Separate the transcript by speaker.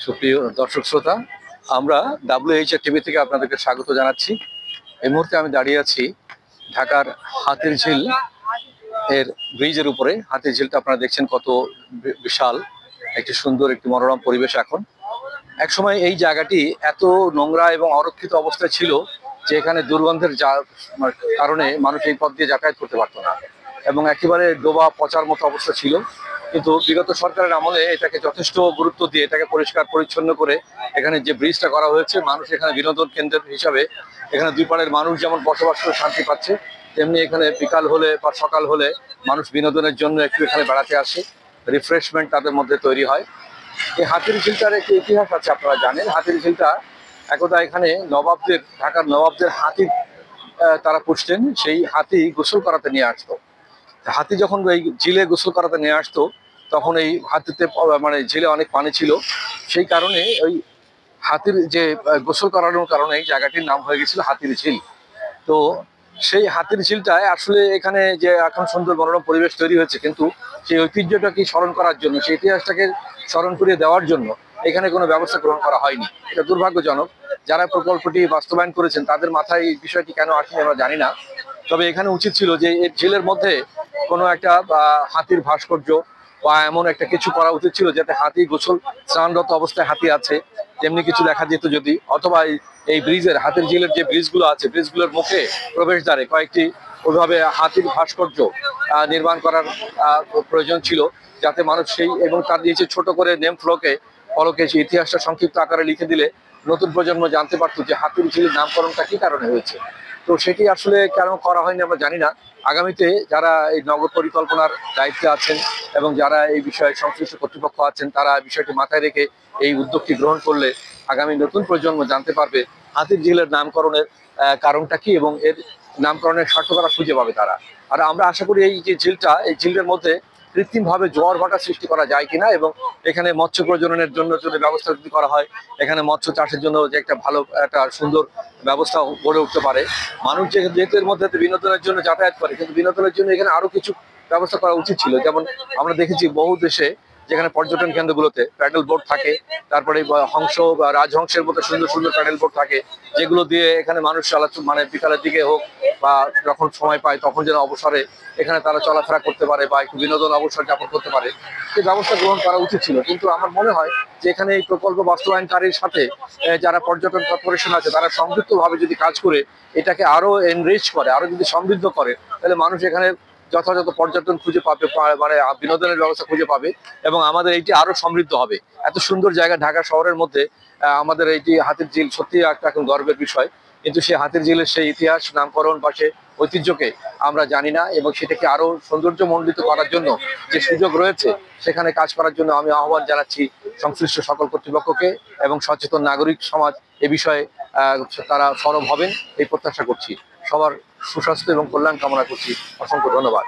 Speaker 1: সুপ্রিয় দর্শক শ্রোতা, আমরা WHR টিভি থেকে আপনাদেরকে স্বাগত জানাচ্ছি। এই মুহূর্তে আমি দাঁড়িয়ে আছি ঢাকার হাতিরঝিল এর ব্রিজের উপরে। হাতিরঝিলটা আপনারা দেখছেন কত বিশাল, একটি সুন্দর, একটি মনোরম পরিবেশ। এখন একসময় এই জায়গাটি এত নোংরা এবং অরক্ষিত অবস্থায় ছিল যে এখানে দুর্গন্ধের কারণে মানুষ এই পথ দিয়ে যাতায়াত করতে পারতো না এবং একেবারে ডোবা পচার মতো অবস্থা ছিল। কিন্তু বিগত সরকারের আমলে এটাকে যথেষ্ট গুরুত্ব দিয়ে এটাকে পরিষ্কার পরিচ্ছন্ন করে এখানে যে ব্রিজটা করা হয়েছে, মানুষ এখানে বিনোদন কেন্দ্র হিসাবে এখানে দুই পাড়ের মানুষ যেমন বসবাস করে শান্তি পাচ্ছে, তেমনি এখানে বিকাল হলে বা সকাল হলে মানুষ বিনোদনের জন্য একটু এখানে বেড়াতে আসে, রিফ্রেশমেন্ট তাদের মধ্যে তৈরি হয়। এই হাতিরঝিলটার একটি ইতিহাস আছে, আপনারা জানেন। হাতিরঝিলটা একদা এখানে নবাবদের, ঢাকার নবাবদের হাতি তারা পুষতেন। সেই হাতি গোসল করাতে নিয়ে আসতো। হাতি যখন এই ঝিলে গোসল করাতে নিয়ে আসতো তখন এই হাতিতে মানে ঝিলে অনেক পানি ছিল, সেই কারণে ওই হাতির যে গোসল করানোর কারণে এই জায়গাটির নাম হয়ে গেছিল হাতির ঝিল। তো সেই হাতির ঝিলটায় আসলে এখানে যে এখন সুন্দর মনোরম পরিবেশ তৈরি হয়েছে, কিন্তু সেই ঐতিহ্যটাকে স্মরণ করার জন্য, সেই ইতিহাসটাকে স্মরণ করিয়ে দেওয়ার জন্য এখানে কোনো ব্যবস্থা গ্রহণ করা হয়নি। এটা দুর্ভাগ্যজনক। যারা প্রকল্পটি বাস্তবায়ন করেছেন তাদের মাথায় এই বিষয়টি কেন আসেনি আমরা জানি না। তবে এখানে উচিত ছিল যে এই ঝিলের মধ্যে কোনো একটা হাতির ভাস্কর্য বা এমন একটা কিছু করা উচিত ছিল যাতে হাতি গোসল স্নানরত অবস্থায় হাতি আছে তেমনি কিছু দেখা যেত যদি, অথবা এই ব্রিজের, হাতির ঝিলের যে ব্রিজগুলো আছে, ব্রিজগুলোর মুখে প্রবেশদ্বারে কয়েকটি ওইভাবে হাতির ভাস্কর্য নির্মাণ করার প্রয়োজন ছিল, যাতে মানুষ সেই এবং তার নিচে ছোট করে নেম ফলকে সেই ইতিহাসটা সংক্ষিপ্ত আকারে লিখে দিলে নতুন প্রজন্ম জানতে পারতো যে হাতির ঝিলের নামকরণটা কি কারণে হয়েছে। তো সেটি আসলে কেন করা হয়নি আমরা জানি না। আগামীতে যারা এই নগর পরিকল্পনার দায়িত্বে আছেন এবং যারা এই বিষয়ে সংশ্লিষ্ট কর্তৃপক্ষ আছেন, তারা বিষয়টি মাথায় রেখে এই উদ্যোগটি গ্রহণ করলে আগামী নতুন প্রজন্ম জানতে পারবে হাতির ঝিলের নামকরণের কারণটা কি এবং এর নামকরণের সার্থকতা খুঁজে পাবে তারা। আর আমরা আশা করি এই যে ঝিলটা, এই ঝিলের মধ্যে কৃত্রিমভাবে জোয়ার ভাটা সৃষ্টি করা যায় কিনা এবং এখানে মৎস্য প্রজননের জন্য যদি ব্যবস্থা যদি করা হয়, এখানে মৎস্য চাষের জন্য যে একটা ভালো একটা সুন্দর ব্যবস্থা গড়ে উঠতে পারে। মানুষ যেহেতু এর মধ্যে বিনোদনের জন্য যাতায়াত করে, কিন্তু বিনোদনের জন্য এখানে আরো কিছু ব্যবস্থা করা উচিত ছিল। যেমন আমরা দেখেছি বহু দেশে যেখানে পর্যটন কেন্দ্রগুলোতে প্যাডেল বোট থাকে, তারপরে হংস বা রাজহংসের মতো সুন্দর সুন্দর প্যাডেল বোট থাকে, যেগুলো দিয়ে এখানে মানুষ মানে বিকালের দিকে হোক বা যখন সময় পায় তখন যেন অবসরে এখানে তারা চলাফেরা করতে পারে বা একটু বিনোদন অবসর যাপন করতে পারে, সেই ব্যবস্থা গ্রহণ করা উচিত ছিল। কিন্তু আমার মনে হয় যে এখানে এই প্রকল্প বাস্তবায়নকারীর সাথে যারা পর্যটন কর্পোরেশন আছে তারা সংযুক্তভাবে যদি কাজ করে এটাকে আরো এনরিচ করে, আরো যদি সমৃদ্ধ করে, তাহলে মানুষ এখানে যথাযথ পর্যটন খুঁজে পাবে, মানে বিনোদনের ব্যবস্থা খুঁজে পাবে এবং আমাদের এইটি আরো সমৃদ্ধ হবে। এত সুন্দর জায়গা ঢাকা শহরের মধ্যে আমাদের এইটি হাতির ঝিল সত্যি একটা এখন গর্বের বিষয়, কিন্তু সেই হাতির ঝিলের সেই ইতিহাস, নামকরণ বা সে ঐতিহ্যকে আমরা জানি না এবং সেটাকে আরো সৌন্দর্যমণ্ডিত করার জন্য যে সুযোগ রয়েছে সেখানে কাজ করার জন্য আমি আহ্বান জানাচ্ছি সংশ্লিষ্ট সকল কর্তৃপক্ষকে এবং সচেতন নাগরিক সমাজ এ বিষয়ে তারা সরব হবেন এই প্রত্যাশা করছি। সবার সুস্বাস্থ্য এবং কল্যাণ কামনা করছি। অসংখ্য ধন্যবাদ।